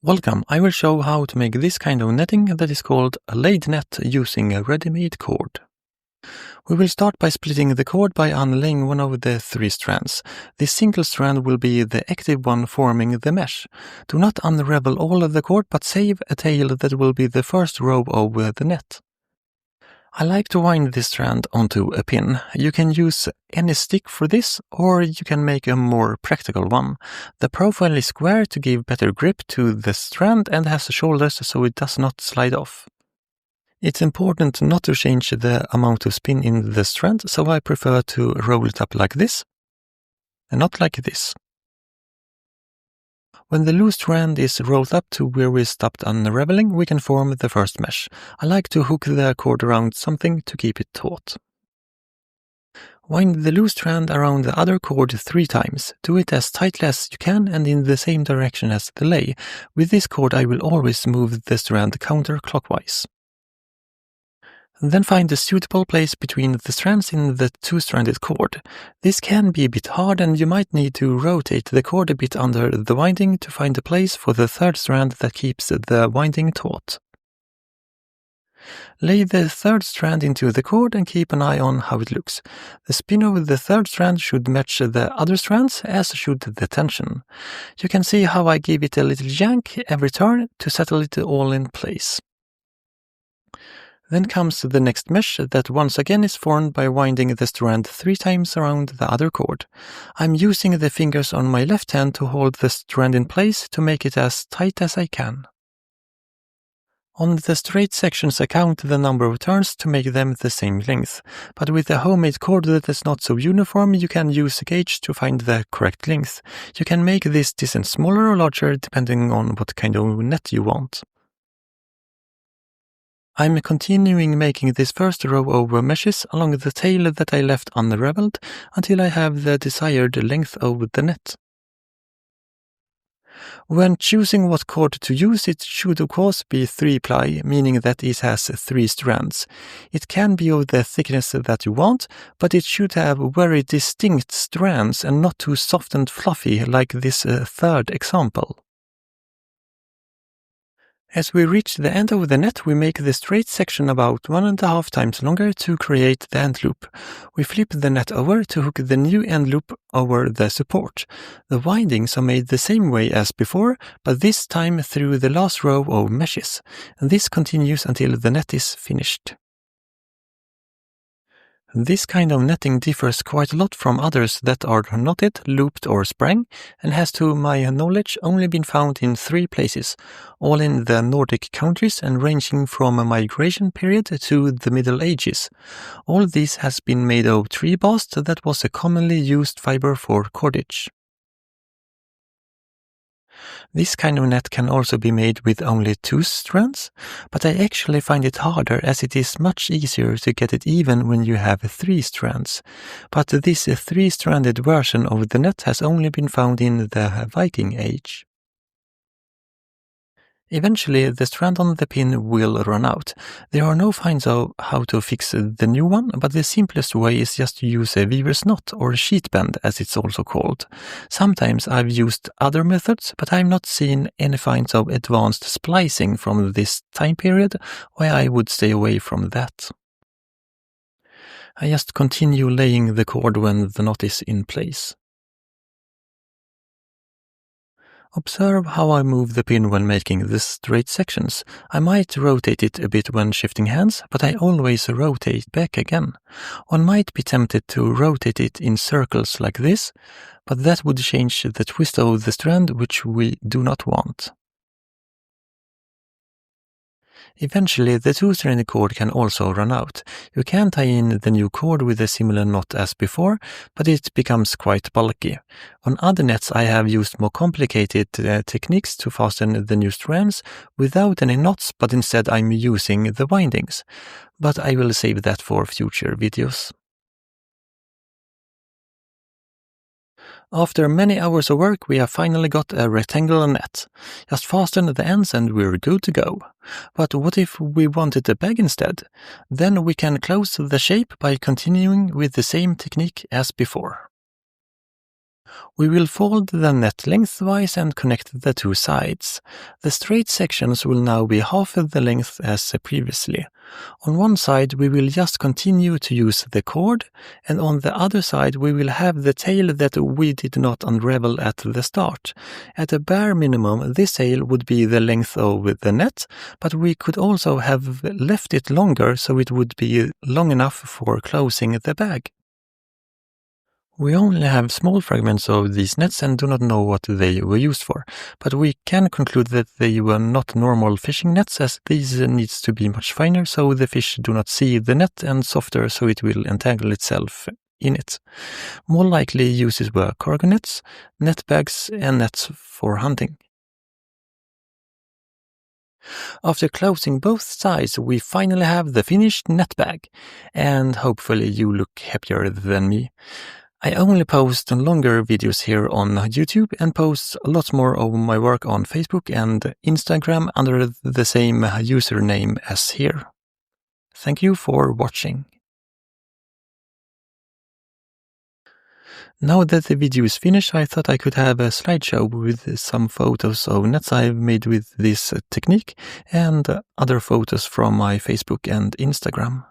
Welcome, I will show how to make this kind of netting that is called a laid net using a ready-made cord. We will start by splitting the cord by unlaying one of the three strands. This single strand will be the active one forming the mesh. Do not unravel all of the cord but save a tail that will be the first row of the net. I like to wind this strand onto a pin. You can use any stick for this, or you can make a more practical one. The profile is square to give better grip to the strand and has shoulders so it does not slide off. It's important not to change the amount of spin in the strand, so I prefer to roll it up like this, and not like this. When the loose strand is rolled up to where we stopped unraveling, we can form the first mesh. I like to hook the cord around something to keep it taut. Wind the loose strand around the other cord 3 times. Do it as tightly as you can and in the same direction as the lay. With this cord I will always move the strand counterclockwise. Then find a suitable place between the strands in the 2-stranded cord. This can be a bit hard and you might need to rotate the cord a bit under the winding to find a place for the 3rd strand that keeps the winding taut. Lay the 3rd strand into the cord and keep an eye on how it looks. The spin of the 3rd strand should match the other strands, as should the tension. You can see how I give it a little yank every turn to settle it all in place. Then comes the next mesh that once again is formed by winding the strand 3 times around the other cord. I'm using the fingers on my left hand to hold the strand in place to make it as tight as I can. On the straight sections I count the number of turns to make them the same length, but with a homemade cord that is not so uniform you can use a gauge to find the correct length. You can make this distance smaller or larger depending on what kind of net you want. I'm continuing making this first row of meshes along the tail that I left unraveled until I have the desired length of the net. When choosing what cord to use, it should of course be 3-ply, meaning that it has 3 strands. It can be of the thickness that you want, but it should have very distinct strands and not too soft and fluffy like this 3rd example. As we reach the end of the net, we make the straight section about 1.5 times longer to create the end loop. We flip the net over to hook the new end loop over the support. The windings are made the same way as before, but this time through the last row of meshes. And this continues until the net is finished. This kind of netting differs quite a lot from others that are knotted, looped or sprang, and has to my knowledge only been found in 3 places, all in the Nordic countries and ranging from a migration period to the Middle Ages. All this has been made of tree bast that was a commonly used fiber for cordage. This kind of net can also be made with only 2 strands, but I actually find it harder as it is much easier to get it even when you have 3 strands. But this 3-stranded version of the net has only been found in the Viking Age. Eventually, the strand on the pin will run out. There are no finds of how to fix the new one, but the simplest way is just to use a weaver's knot, or sheet bend as it's also called. Sometimes I've used other methods, but I've not seen any finds of advanced splicing from this time period, why I would stay away from that. I just continue laying the cord when the knot is in place. Observe how I move the pin when making the straight sections. I might rotate it a bit when shifting hands, but I always rotate back again. One might be tempted to rotate it in circles like this, but that would change the twist of the strand, which we do not want. Eventually, the 2-stranded cord can also run out. You can tie in the new cord with a similar knot as before, but it becomes quite bulky. On other nets, I have used more complicated techniques to fasten the new strands without any knots, but instead I'm using the windings. But I will save that for future videos. After many hours of work, we have finally got a rectangular net. Just fasten the ends and we're good to go. But what if we wanted a bag instead? Then we can close the shape by continuing with the same technique as before. We will fold the net lengthwise and connect the two sides. The straight sections will now be half the length as previously. On one side we will just continue to use the cord, and on the other side we will have the tail that we did not unravel at the start. At a bare minimum, this tail would be the length of the net, but we could also have left it longer so it would be long enough for closing the bag. We only have small fragments of these nets and do not know what they were used for, but we can conclude that they were not normal fishing nets, as these needs to be much finer so the fish do not see the net, and softer so it will entangle itself in it. More likely uses were cargo nets, net bags and nets for hunting. After closing both sides, we finally have the finished net bag, and hopefully you look happier than me. I only post longer videos here on YouTube and post a lot more of my work on Facebook and Instagram under the same username as here. Thank you for watching. Now that the video is finished, I thought I could have a slideshow with some photos of nets I've made with this technique and other photos from my Facebook and Instagram.